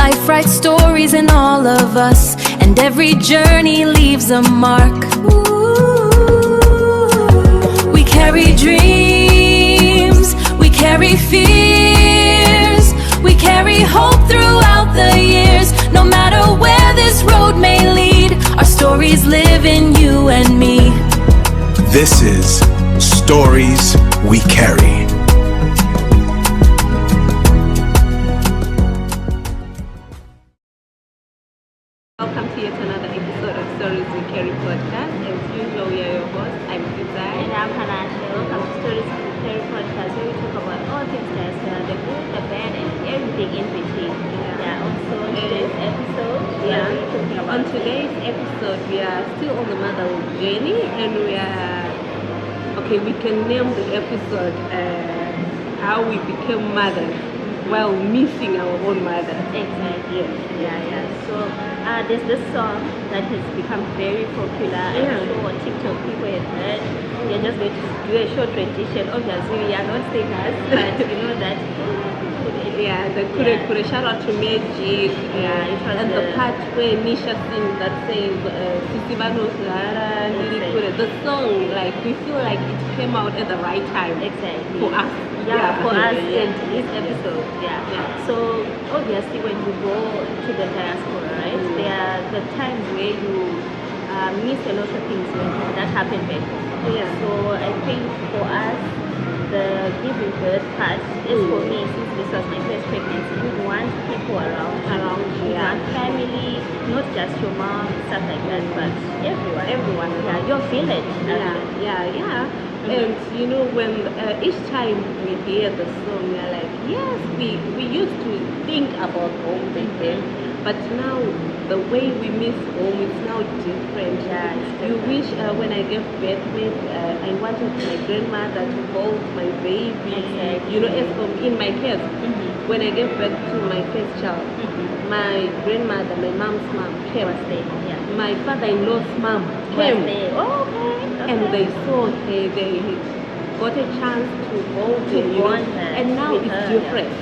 Life writes stories in all of us, and every journey leaves a mark. We carry dreams, we carry fears, we carry hope throughout the years. No matter where this road may lead, our stories live in you and me. This is Stories We Carry. Welcome to yet another episode of Stories We Carry podcast. As usual, we are your host. I'm Tita. And I'm Hanasha. Welcome to Stories We Carry podcast, where we talk about all things diaspora, the good, the bad, and everything in between. Also on today's episode, On today's episode, we are still on the motherhood journey, and we are we can name the episode how we became mothers while missing our own mother. Exactly. So there's this song that has become very popular. I'm sure on TikTok people have heard. We are just going to do a short rendition. Obviously, we are not singers, but you know that. The Kure Kure. Shout out to Magic. And the part where Nisha sings that says Sisibano Sahara Nili Kure. The song, like, we feel like it came out at the right time. Exactly. For us. For us in this episode. So obviously when you go to the diaspora, right, there are the times where you miss a lot of things that happen back home. So I think for us, the giving birth part is for me, since this was my first pregnancy, you want people around you, want family, not just your mom, stuff like that, but everyone. Your village. And you know, when each time we hear the song, we are like, yes, we used to think about home back then, but now the way we miss home is now different. You wish when I gave birth, I wanted my grandmother to hold my baby. You know, as for in my case, when I gave birth to my first child, my grandmother, my mom's mom, came. My father-in-law's mom came. And they saw her, they got a chance to hold her, and now it's different.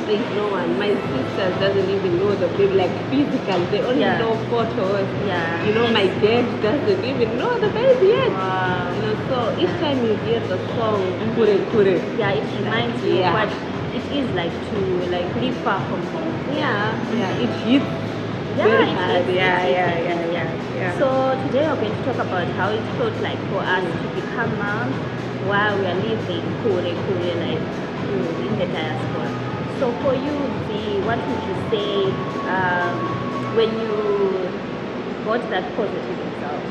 There's no one. My sister doesn't even know the baby, like physically. They only know photos. You know, my dad doesn't even know the baby yet. You know, so each time you hear the song Kure Kure, it reminds you what it is like to live far from home. It hits very hard. So today we're going to talk about how it felt like for us to become moms while we are living Kure Kure life in the diaspora. So for you, what would you say when you got that positive result?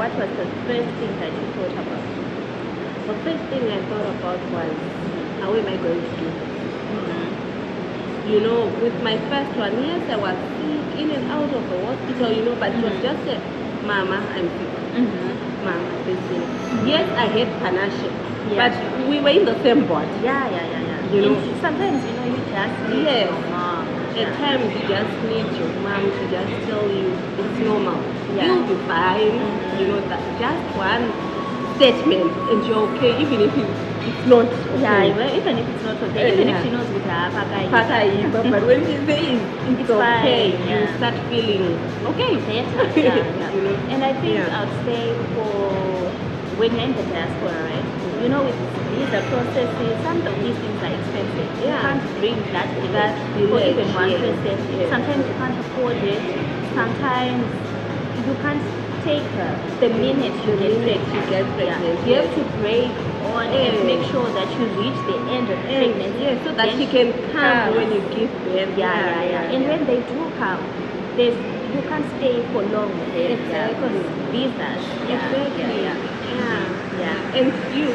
What was the first thing that you thought about? The first thing I thought about was, how am I going to do this? You know, with my first one, yes, I was sick, in and out of the hospital, you know, but it was just a, Mama, I'm sick. Mama, this thing. Yes, I had panache, but we were in the same boat. You know, sometimes, you know, you just need your mom. At times you just need your mom to just tell you it's normal. You'll be fine. You know, that just one statement and you're okay, even if it's not okay. Even if it's not okay, even if she knows with her but when she says it's okay, you start feeling okay. You know? And I think I would say for when you're in the diaspora, right? You know, with visa processes, some of these things are expensive. You can't bring that for even one person. Sometimes you can't afford it. Sometimes you can't take the minute you get pregnant. You have to break on and make sure that you reach the end of pregnancy. So that she can come when you give birth. And when they do come, you can't stay for long because visas. And you,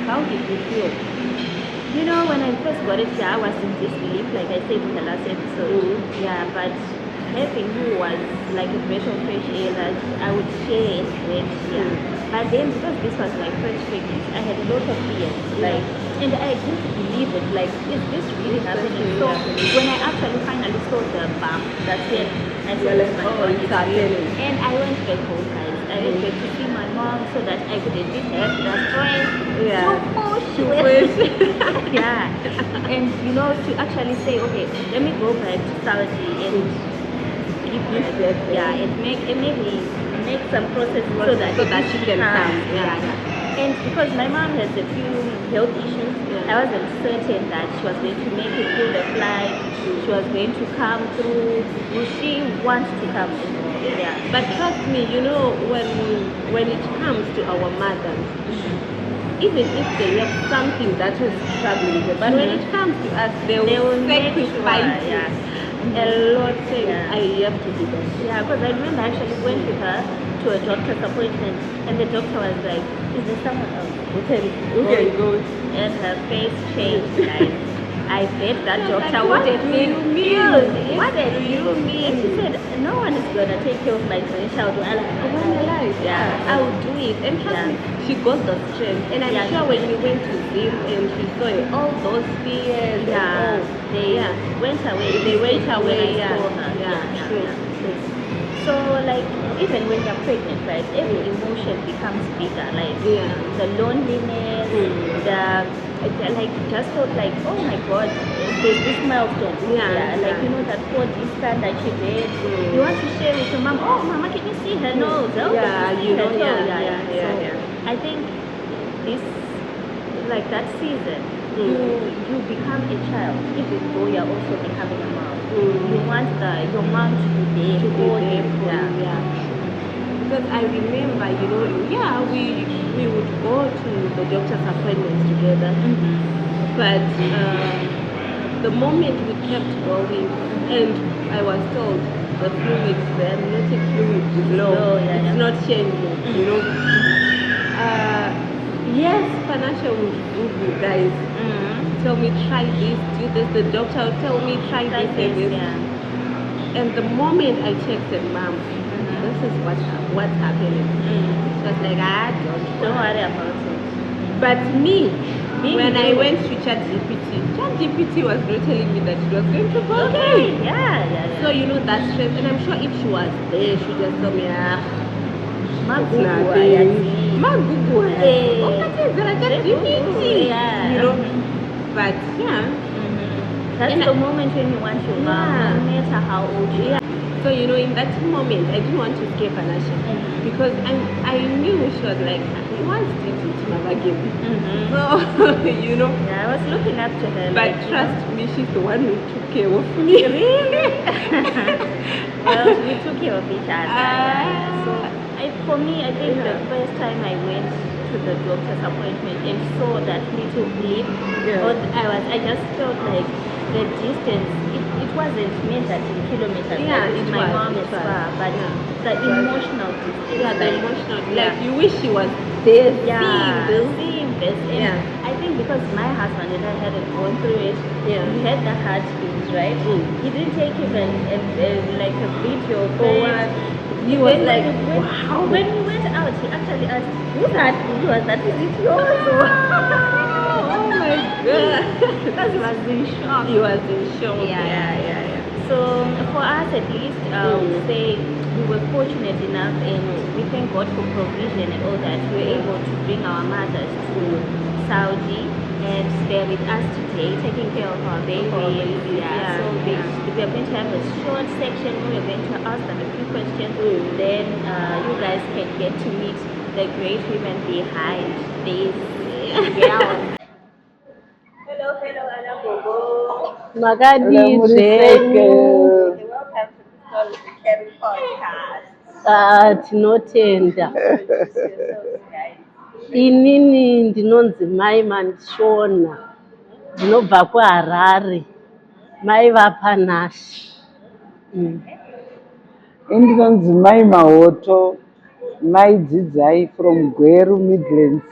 how did you feel? You know, when I first got it here, I was in disbelief, like I said in the last episode. But having you was like a breath of fresh air that I would share and get. Yeah. But then because this was my first pregnancy, I had a lot of fears. Like, and I didn't believe it. Like, is this really happening? So when I actually finally saw the bump, that's when I said, like, oh my oh, God, it's it's real. happening. And I went back home, guys. I went back to see my mom so that I could at least have the strength Yeah. to To push. push. Yeah. And you know, to actually say, okay, let me go back to Saudi and give birth. Yeah, and maybe make some process so that she can come. Yeah. And because my mom has a few health issues, I wasn't certain that she was going to make it through the flight. She was going to come through. Will she want to come as well? Yeah. But trust me, you know, when it comes to our mothers, even if they have something that is troubling them, but when it comes to us, they will make sacrifice sure, yeah. a lot, saying, Yeah. I have to do that. Yeah, because I remember I actually went with her to a doctor's appointment, and the doctor was like, "Is there someone else who can go?" And her face changed, guys. I bet that She was doctor like, would "What have do been you mean? killed. What What do you mean? And she said, no one is going to take care of my grandchild while I'm alive. I will do it. And trust me, she got the strength. And I'm Yeah, sure she when we went to Zim and she saw all those fears, Yeah, they went away. They went when away, I saw her. true. So, like, even when you're pregnant, right, every emotion becomes bigger. Like, the loneliness, like, just felt like, oh my God, there's this milestone. Like, you know, that 4D stand that she did. You want to share with your mom, oh, Mama, can you see her nose? Oh, can you see her toe? So, I think this, like, that season, you become a child, even though you're also becoming a mom. You want your mom to be there for you. Because I remember, you know, we would go to the doctor's appointments together. But the moment we kept going, and I was told the fluids, the amniotic fluid is low, it's not changing, you know. Yes, Panasha would Google, guys. Tell me, try this, do this. The doctor would tell me, try this and this. And the moment I texted Mom, this is what's happening. She was like, don't worry about it. But me, when I went to ChatGPT was not telling me that it was going to be okay. So you know that stress, and I'm sure if she was there, she would just tell me, nothing. Google, you know. But that's the moment when you want your mom, no matter how old you are. So you know, in that moment, I didn't want to scare Panasha because I knew she was like, he wants to never give me. So you know, I was looking up to her. But like, trust me, she's the one who took care of me. Really? Well, we took care of each other. So for me, I think the first time I went to the doctor's appointment and saw that little blip, I just felt like the distance, it wasn't measured in kilometers. My mom is far, but the emotional distance. The emotional, like you wish she was there, seeing this. And I think because my husband and I hadn't gone through it, we had the heartbeats, right? He didn't take even like a video for what. He was like, wow. When we went out, he actually asked, whose heartbeat was that? Is it yours? Oh my God. Because he was in shock. He was in shock. So for us at least, I would say we were fortunate enough, and we thank God for provision and all that. We were able to bring our mothers to Saudi and stay with us today, taking care of our babies. So we are going to have a short section where we're going to ask them a few questions. Then you guys can get to meet the great women behind these girls. Hello, Anagogo. Magadi, Welcome to the Stories We Carry podcast. tinotenda. Introduce yourselves, guys. Inini ndinonzi Mai Manshona, ndinobva kuHarare, mai vaPanasha. Ndinonzi Mai Mahoto, Mai Dzidzai from Gweru Midlands,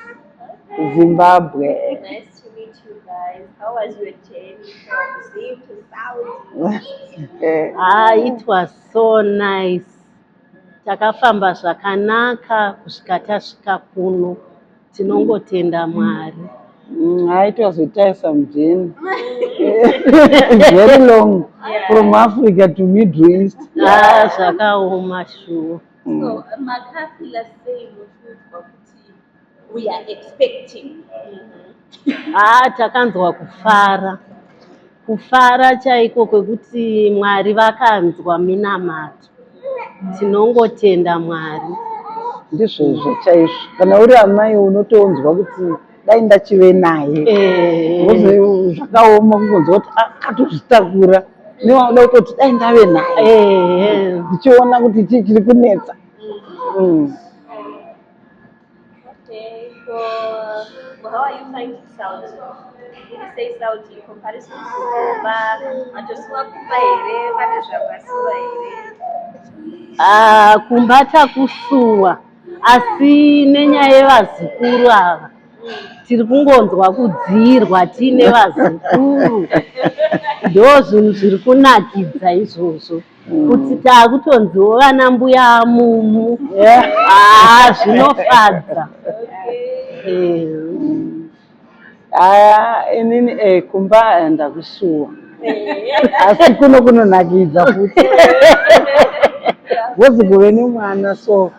Zimbabwe. Nice to meet you guys. How was your journey from Zim to Saudi? It was so nice. Takafamba zvakanaka kusvika tasvika kuno. Tinongotenda Mwari. It was a tiresome journey. Very long from Africa to Middle East. Zvakaoma shuwa. So, Makafila saying we are expecting. Takanzwa kufara chaiko kwekuti Mwari vakanzwa minamato. Tinongotenda Mwari. Ndizvozvo chaizvo. Kana uri amai unotonzwa kuti dai ndachive naye. Zvakaoma kungonzwa kuti akatozvitakura. Newakuda kutoti dai ndave naye. Ndichiona kuti chii chiri kunetsa. Okay, so how are you finding Saudi? When you say Saudi, in comparison to Cuba, Kumba takusuwa asi nenyaya yevazukuru ava tiri kungonzwa kudzirwa tiine vazukuru. Ndo zvinhu zviri kunakidza izvozvo kuti taakutonziwo vana mbuya amumu. Zvinofadza. Inini kumba ndakusuwa asi kuno kunonakidza futi. Wozi kuve nemwana so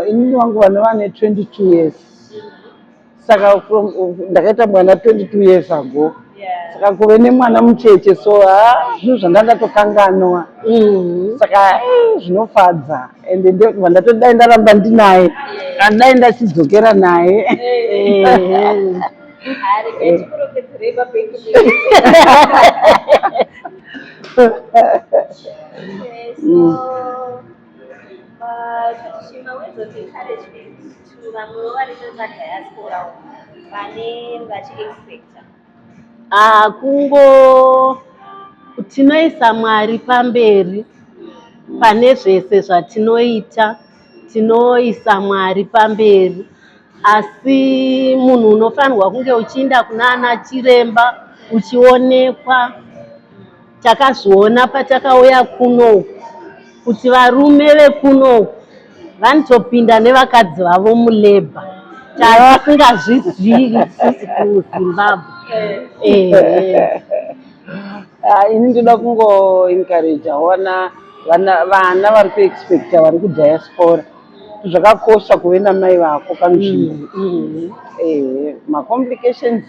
inini wangu vane 22 years. Saka ndakaita mwana 22 years ago. Saka kuve nemwana mucheche so zvinhu zvandakatokanganwa. Saka zvinofadza ende ndatodai ndaramba ndinaye kana dai ndachidzokera naye. Shima, words of encouragement to the diaspora, kungo tinoisa Mwari pamberi pane zvese zvatinoita, tinoisa Mwari pamberi. Asi munhu unofanirwa kunge uchienda kunana chiremba uchionekwa. Takazviona patakauya kuno kuti varume vekuno vanotopinda nevakadzi vavo mulebha. Tasingazvizivi sisi kuZimbabwe. Ini ndoda kungo encourage vana vari kuexpecta vari kudiaspora. Zvakakosha kuve namai vako panzvimbo. Macomplications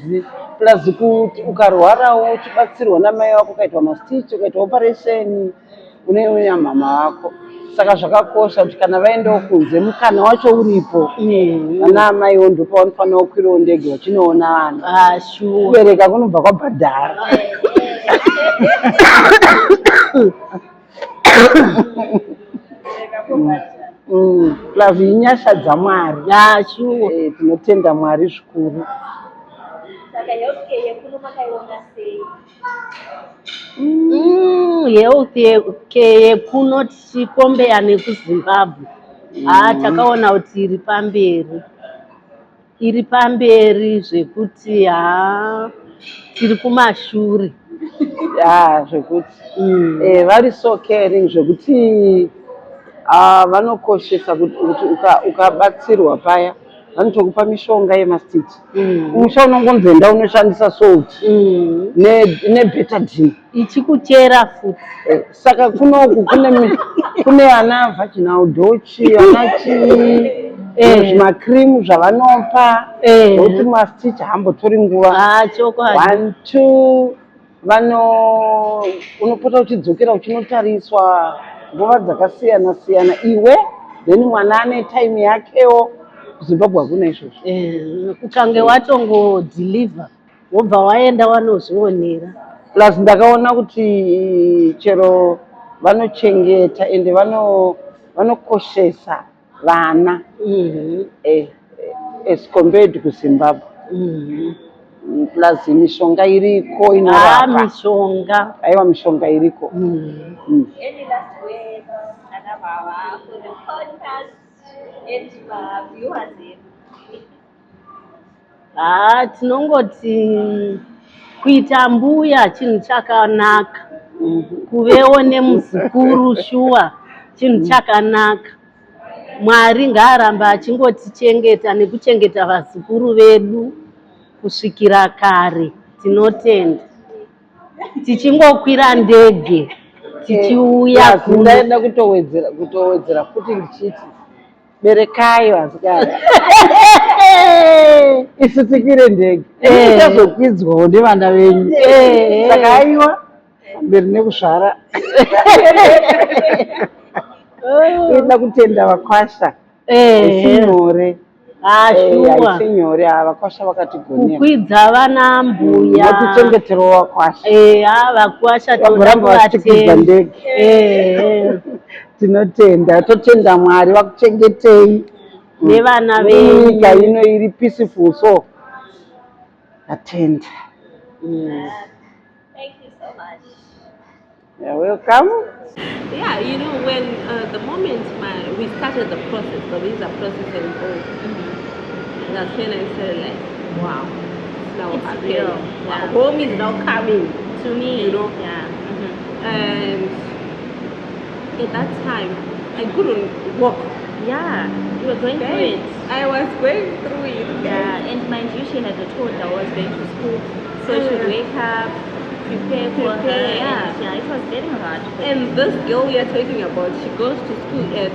plus kuti ukarwarawo uchibatsirwa namai vako, ukaitwa mastitch, ukaitwa operation, une mama vako. Saka zvakakosha kuti kana vaendawo kunze mukana wacho uripo. Vana amai ndo pavanofanira kukwirawo ndege vachinoona vana. Kubereka kunobva kwabhadhara. Plus inyasha dzaMwari. Tinotenda Mwari zvikuru. Health yekuno tichikombeya nekuZimbabwe. Takaona kuti iri pamberi zvekuti tiri kumashure. Zvekuti vari so caring zvekuti vanokoshesa kuti ukabatsirwa paya vanotokupa mishonga yemastitch. Musha unongonzi enda unoshandisa salt nebetadine ichikuchera futi. Saka kunoku kune vana vaginal dutch, vana zvimakrimu zvavanopa nokuti mastitch hambotori nguva. 1, 2 unopota uchidzokera uchinotariswa nguva dzakasiyana siyana iwe then mwana ane time yakewo. kuZimbabwe hakuna izvozvo. Ukange watongodhilivha wobva waenda wanozvionera. Plus ndakaona kuti chero vanochengeta ende vanokoshesa vana as compared kuZimbabwe. Plus mishonga iriko inorapa. Mishonga iriko. Any last words, Anababa, for the podcast and viewers? Tinongoti kuita mbuya chinhu chakanaka. kuvewo nemuzukuru shuwa chinhu chakanaka. Mwari ngaaramba achingotichengeta nekuchengeta vazukuru vedu kusvikira kare. Tinotenda tichingokwira ndege tichiuya kuno. Ndaenda kutowedzera futi ndichiti berekai vasikana isu tikwire ndege tichazokwidzwawo nevana venyu, saka aiwa mberi nekuzvara. Inoda kutenda vakwasha isinyore isinyore vakwasha vakatigonera kukwidza vana mbuya vatichengeterawo vakwasha vakwasha vagoramba vachitikwidza ndege. Tinotenda totenda Mwari vakuchengetei nevana venyu nyika ino iri peaceful, so atenda. Thank you so much. You're welcome. Yeah, you know, when the moment we started the process, the visa process and all, that's when I said like, wow, it's now It's happening. real. Wow, Yeah. home is now coming To me, you know. yeah. And at that time, I couldn't walk. Yeah, you were going through it. I was going through it. Yeah, and mind you, she had a toddler that was going to school, so she would wake up, prepare for her. Yeah. And, yeah, it was getting hard. And this girl we are talking about, she goes to school at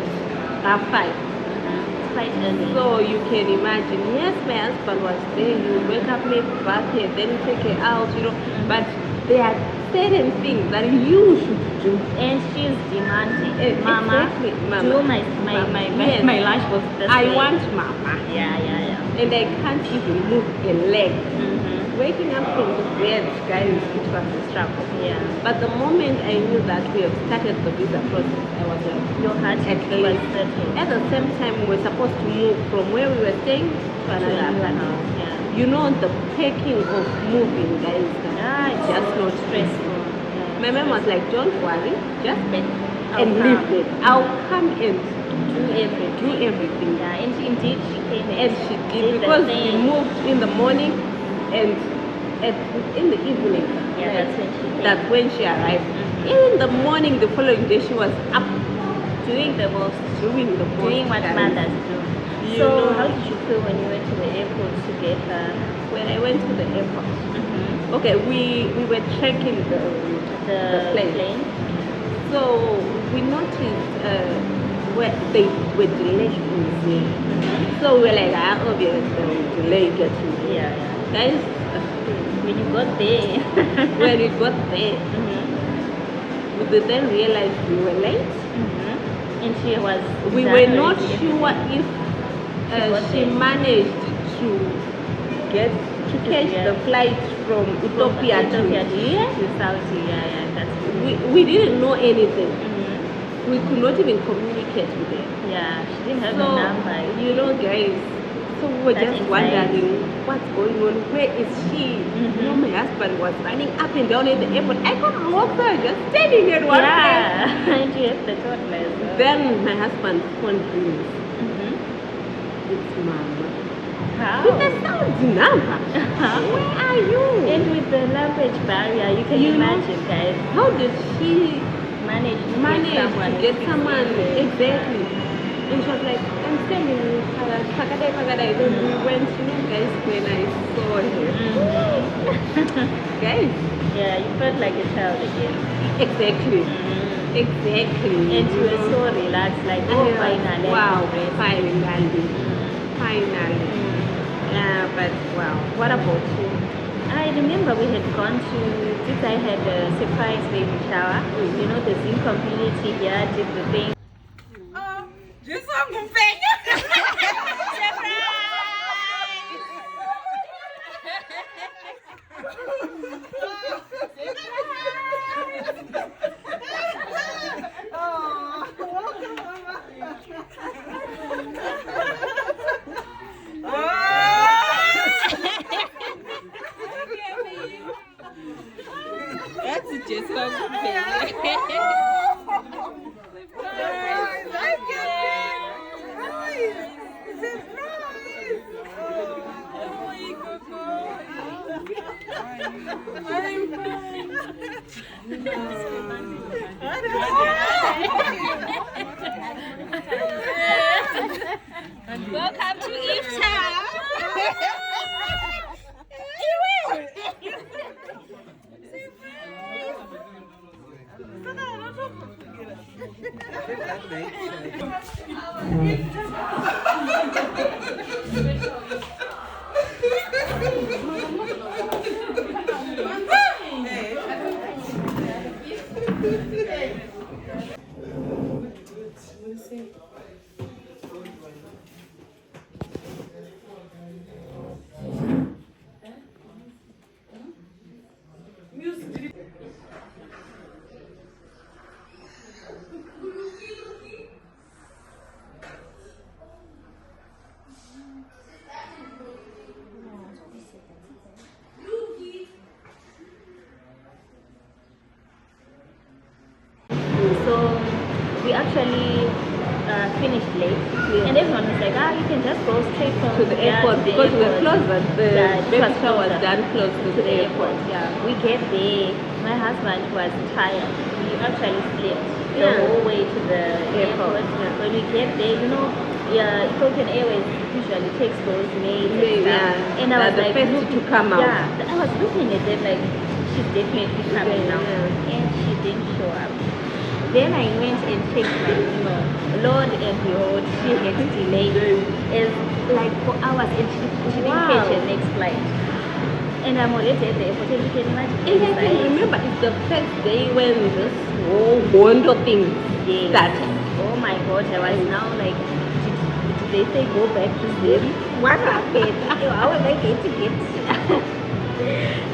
5. It's quite early. So you can imagine, yes, my husband was there, he would wake up, make bath her, then take her out, you know, but there are certain things that you should do. And she's demanding. Mama, Exactly. Mama. Do Yes. my lunch was this I way. want mama. Yeah. And I can't even move a leg. Mm-hmm. Waking up from the bed, guys, it was a struggle. Yeah. But the moment I knew that we have started the visa process, I was like, Your heart at was least. settled. At the same time, we were supposed to move from where we were staying to another apartment. house. Yeah. You know, the packing of moving, guys, Yeah, it's just not stressful. My mom was like, don't worry, just bed I'll and come. leave it. I'll come and Do everything. do everything. Yeah, and indeed she came And she did, the because we same. moved in the morning and in the evening. Yeah, that's when she came. That's when she arrived. In the morning, the following day, she was up Doing the most. doing the most. Doing what guys. mothers do. You So know. how did you feel when you went to the airport to get her? When I went to the airport, okay, we were checking the plane. So we noticed where they were delayed in the So we were like, obviously they will delay getting there. Yeah. Guys, When you got there. when we got there, we then realized we were late. And she was. We done were not already. sure if got she there. managed to catch the flight from Ethiopia to here. To Saudi. Yeah, that's good. We didn't know anything. We could not even communicate with her. Yeah, she didn't have So, a number. you know, guys, so we were That's just anxiety. wondering what's going on. Where is she? You know, my husband was running up and down at the airport. I couldn't walk there, just standing at one place. Yeah, and you have the toddler as well. Then my husband's phone rings. It's Mama. How? With a Saudi number. Where are you? And with the language barrier, you can You know, imagine, guys. How did she Manage to manage get to get someone exactly? And she was like, I'm standing in Pagadai. Then we went, you know, guys, when I saw her. Guys, Yeah, you felt like a child again. exactly. Exactly. And you were so relaxed, like, And oh, I was, finally. I wow, can rest. finally. Finally. Yeah, but wow. What about you? I remember we had gone to, since I had a surprise baby shower, you know, the Zim community here did the thing. Welcome to Eve Town. So we actually finished late, and everyone was like, you can just go straight from To the airport because we were close, but the baby shower was done close to the airport. Yeah, we get there. My husband was tired. We actually slept the whole way to the airport. When we get there, Ethiopian Airways usually takes those maids and stuff. And I was the like, first to come out. Yeah, I was looking at them like, she's definitely coming now, and she didn't show up. Then I went and checked my email. Lord and behold, she had delayed is like 4 hours, and she didn't catch her next flight. And I'm already at the airport, and you can imagine. And I can remember it's the first day when this whole Bondo thing started. Oh my God, I was now like, did they say go back to sleep? What happened? How am I going to get?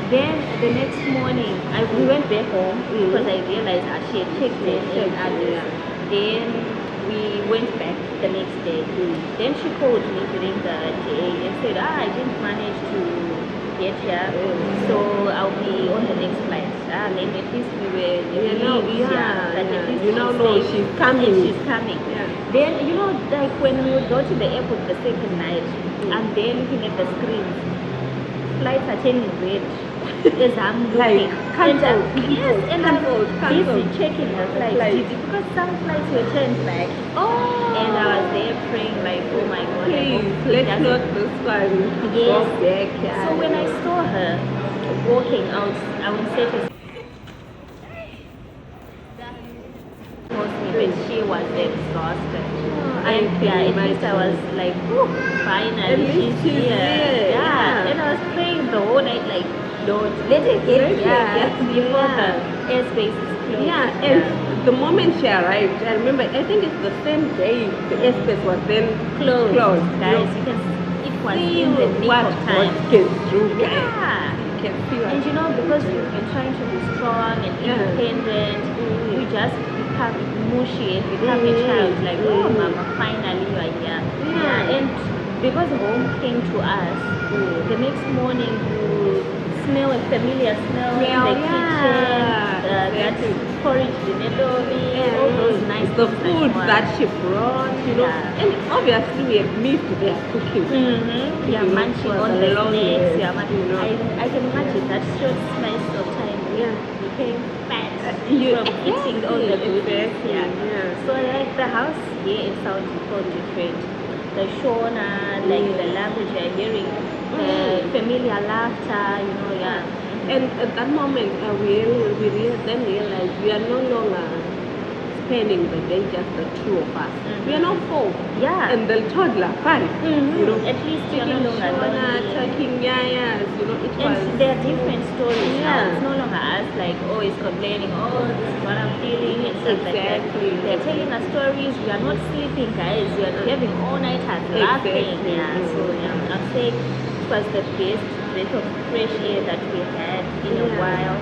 Then the next morning, we went back home because I realized she had checked in and others. Then we went back the next day. Then she called me during the day and said, I didn't manage to get here, so I'll be on the next flight. Then at least we were that at least she's coming. She's coming. Then, like when we would go to the airport the second night, and then looking at the screens, flights are turning red. As I'm looking, cancelled. And I'm busy checking the flights because some flights were turned back. And I was there praying like, oh my God, please, let's not this one go back. So when I saw her walking out, I would say to but she was exhausted. And at least I was like, finally she's here. And I was praying the whole night like, Lord, let her get here before her airspace is closed. And the moment she arrived, I remember, I think it's the same day the airspace was then closed. Guys, you can it was in the nick what of time. God can do, guys. You can feel and because we've been trying to be strong and independent, we just become mushy and become a child. Like, oh, Mama, finally you are here. And because home came to us, the next morning you smell a familiar smell in the kitchen, that porridge dinedori, all those nice the food that she brought, and obviously we have missed their cooking. We are munching on the snacks. I can imagine that short slice of time became fat from eating all the good. So like the house here in South is so different. The Shona, like the language you're hearing, the familiar laughter, And at that moment, we then realized we are no longer spending the day just the two of us. We are now four. And the toddler, 5. At least you are no longer lonely. Talking yayas, it was. And there are different stories now. It's no longer us like, it's complaining, this is what I'm feeling, and stuff like that. They're telling us stories. We are not sleeping, guys. We are having all nighters laughing. So I'm saying it was the best breath of fresh air that we had in a while.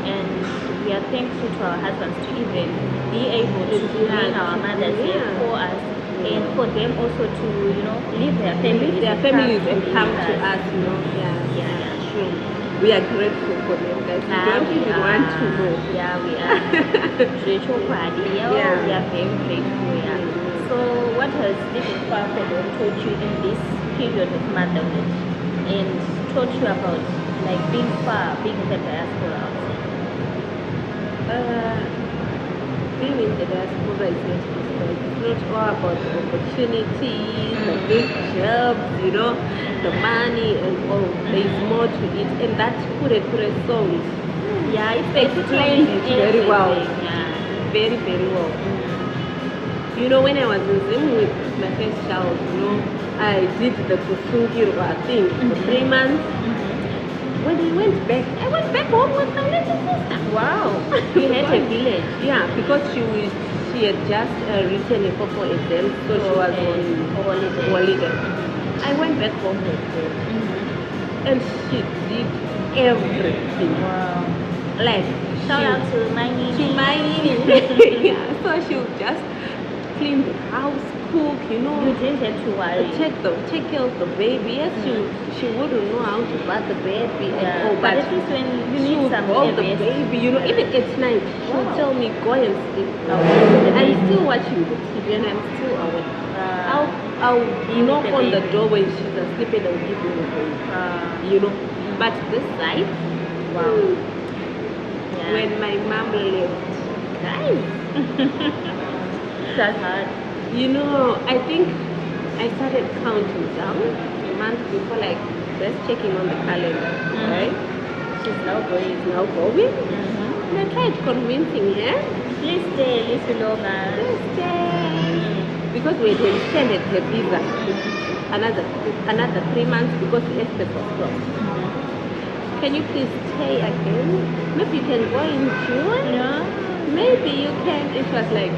And we are thankful to our husbands to even be able to bring our mothers here for us, and for them also to leave their families and come to us. True. We are grateful for them, guys. We don't even want to know. We are. We are very grateful. So what has living far from home taught you in this period of motherhood, and taught you about like being far, being in the diaspora? Being in the diaspora is not easy. It's not all about the opportunities, the big jobs, you know, the money and all. There's more to it. And that Kure Kure song Yeah, it's explains it very well. Yeah. Very, very well. You know, when I was in Zim with my first child, you know, I did the Kusungirwa thing for 3 months. When I went back, I went back home with my little sister. Wow. You had a village. Yeah, because she had just written a couple exams, so she was on holiday. I went back home with her, and she did everything. Wow. Like Shout out to my to Nini. my Nini. Yeah, so she would just clean the house, cook, you know. You didn't have to worry. Take care of the baby. Yes, she wouldn't know how to bath the baby and all, But at least when you she need would some hold the rest. baby, you know, even at night, she would tell me, go and sleep. I'm still watching the TV and I'm still awake. I'll knock the on the baby. door when she's asleep and I'll give her the baby, you know. But this side, Wow. Yeah. when my mom left, guys, That's hard. you know, I think I started counting down a month before, like, just checking on the calendar, right? She's now going. And I tried convincing her, Please stay a little longer. "Please stay." Because we had extended her visa another 3 months because the airport was closed. Can you please stay again? Maybe you can go in June. No. Maybe you can. And she was like,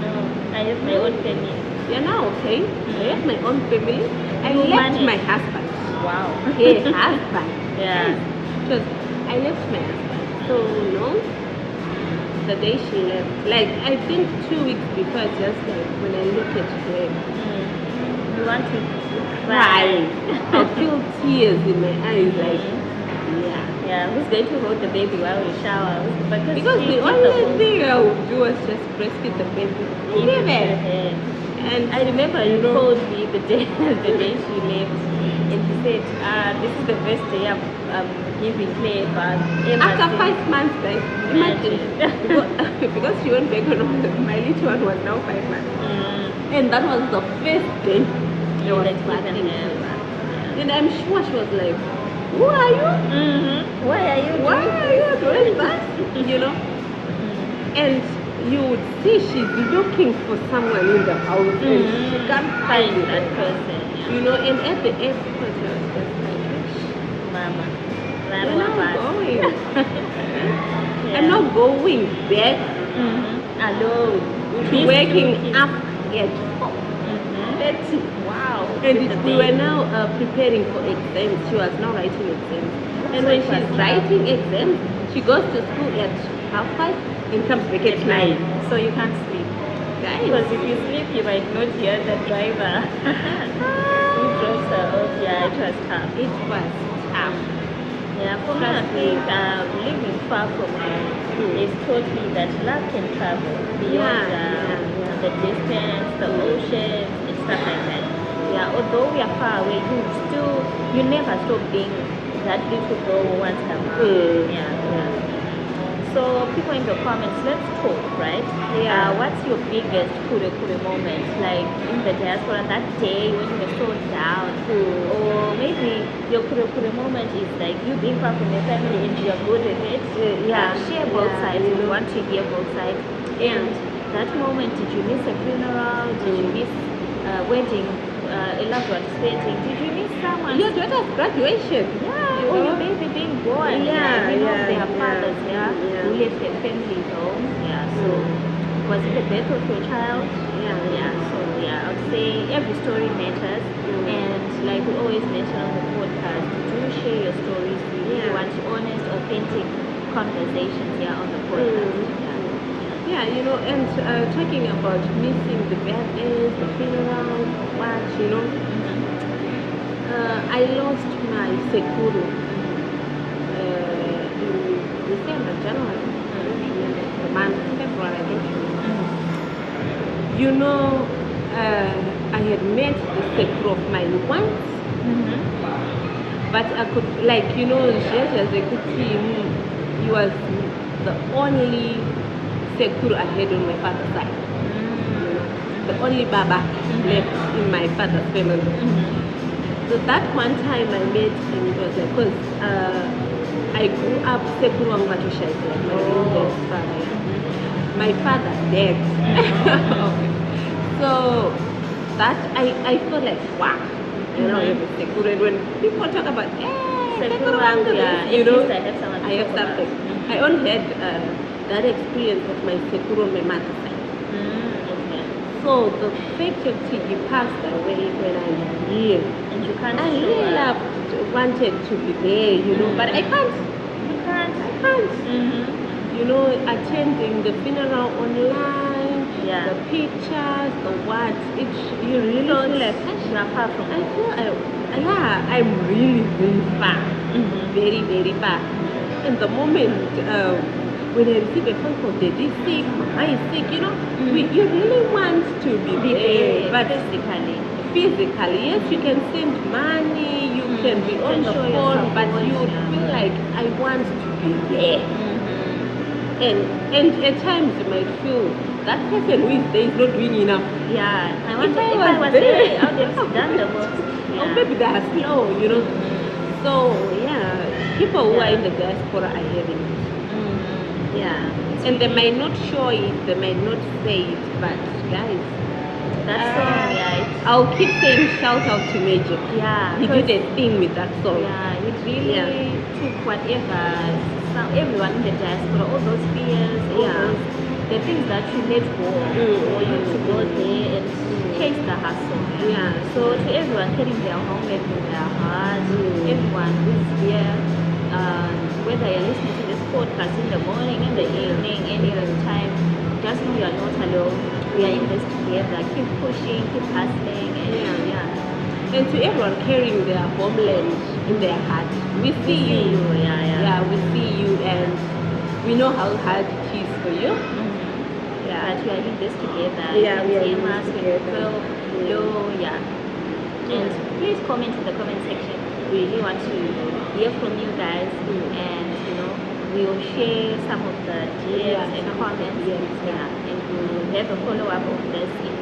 No. I have my own family. you're now okay. I have my own family. I You left manage. my husband. Wow. Her husband. Yeah. Because I left my husband. So, you know, the day she left, like, I think 2 weeks before, it's just like, when I look at her, You want to cry. I feel tears in my eyes, like, yeah. Yeah, who's going to hold the baby while we shower? Because the only thing I would do was just breastfeed the baby. Leave it. And I remember you called me the day she left, and you said, this is the first day I'm giving Claire birth. after 5 months, guys, imagine. Because she went back on my little one was now 5 months. And that was the first day I was birthing her. And I'm sure she was like, who are you? Why are you doing that? You know? And you would see she's looking for someone in the house and she can't find that that person? You know, and at the airport, I was just like, Mama. I'm not going. I'm not going back Alone. to waking up at 4:30. Wow. And we were now preparing for exams. She was now writing exams. And when she's writing exams, she goes to school at 5:30 and comes back at 9. So you can't sleep. Guys, Because if you sleep, you might not hear the driver who drops her off. Yeah, it was tough. it was tough. Yeah, for me, I think living far from home has taught me that love can travel beyond the distance, the oceans, and stuff like that. Yeah, although we are far away, you never stop being that little girl who wants her mom. Yeah. So people in the comments, let's talk, right? Yeah. What's your biggest Kure Kure moment? Like in the diaspora that day when you were so down? Or maybe your Kure Kure moment is like you being far from your family and you're good with it. Share both sides. We want to hear both sides. And that moment, did you miss a funeral? Did you miss a wedding? A loved one's wedding? Did you miss someone? Your daughter's graduation. Yeah, or your baby being born. There are fathers who left their families home. Yeah, so was it the birth of your child? So I would say every story matters. And like we always mention on the podcast, do share your stories. We really want honest, authentic conversations here on the podcast. Yeah, you know, and talking about missing the birthdays, the funeral, what, you know. I lost my Sekuru in December, January. I don't remember. The month, February, I don't remember. You know, I had met the Sekuru of mine once, But I could, like, you know, he was the only Sekuru I had on my father's side. You know, the only Baba left in my father's family. So that one time I met him, it was like, because I grew up Sekuru Wangwatusha, like my dad's father. My father dead. So that I felt like, wow. You know, when people talk about, Sekuru Wangu, you know, I have something. I only had that experience of my Sekuru on my mother's side. So the fact that he passed away when I was here, And you can't I show really up. wanted to be there, you know, but I can't. I can't. You know, attending the funeral online, Yeah. the pictures, the what, you really So feel like, you are far from I feel, I'm really, really far. Very, very far. And the moment when I receive a phone call, Daddy is sick, Mama is sick, you know, you really want to be there, but physically, yes, you can send money, you can be on the show your phone, but support, you yeah. feel like, I want to be there. And at times you might feel that person who is there is not doing enough. Yeah, I If wonder I if I was was there, there, I would have done the most. Or maybe they are slow, you know. So yeah, people who are in the diaspora are hearing it. Yeah. And they might not show it, they might not say it, but guys, That song, yeah, I'll keep saying shout out to Major. yeah, He did a thing with that song. yeah, it really Yeah. took whatever, everyone in the diaspora, all those fears, all Yeah. those, the things that you let go for you to go there and chase the hustle. Yeah. So to everyone carrying their homework in their hearts, everyone who's here, whether you're listening to this podcast in the morning, in the evening, any other time, just know you're not alone. We are in this together. Keep pushing, keep hustling, and yeah. And to everyone carrying their homeland in their heart, we see you. Yeah. We see you, and we know how hard it is for you. But we are in this together. Yeah, we are in us this when together. we feel low, And please comment in the comment section. We really want to hear from you guys, and you know, we will share some of the DMs and comments. And we'll have a follow-up of this in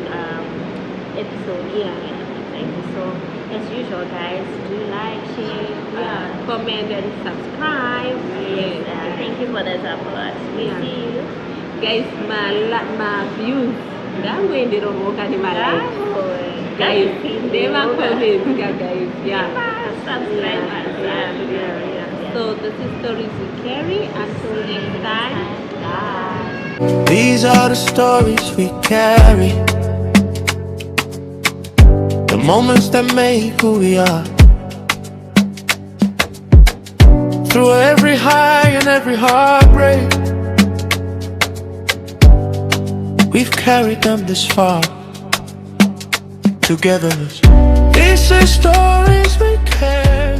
episode. Exactly. So as usual, guys, do like, share, Comment and subscribe. yes. Thank you for the support. We see you. Guys, my views. That way they don't work anymore. Guys, never comment, guys. Subscribe. So this is Stories We Carry. Until next time, bye. These are the stories we carry, the moments that make who we are. Through every high and every heartbreak, we've carried them this far. Together, this is Stories We Carry.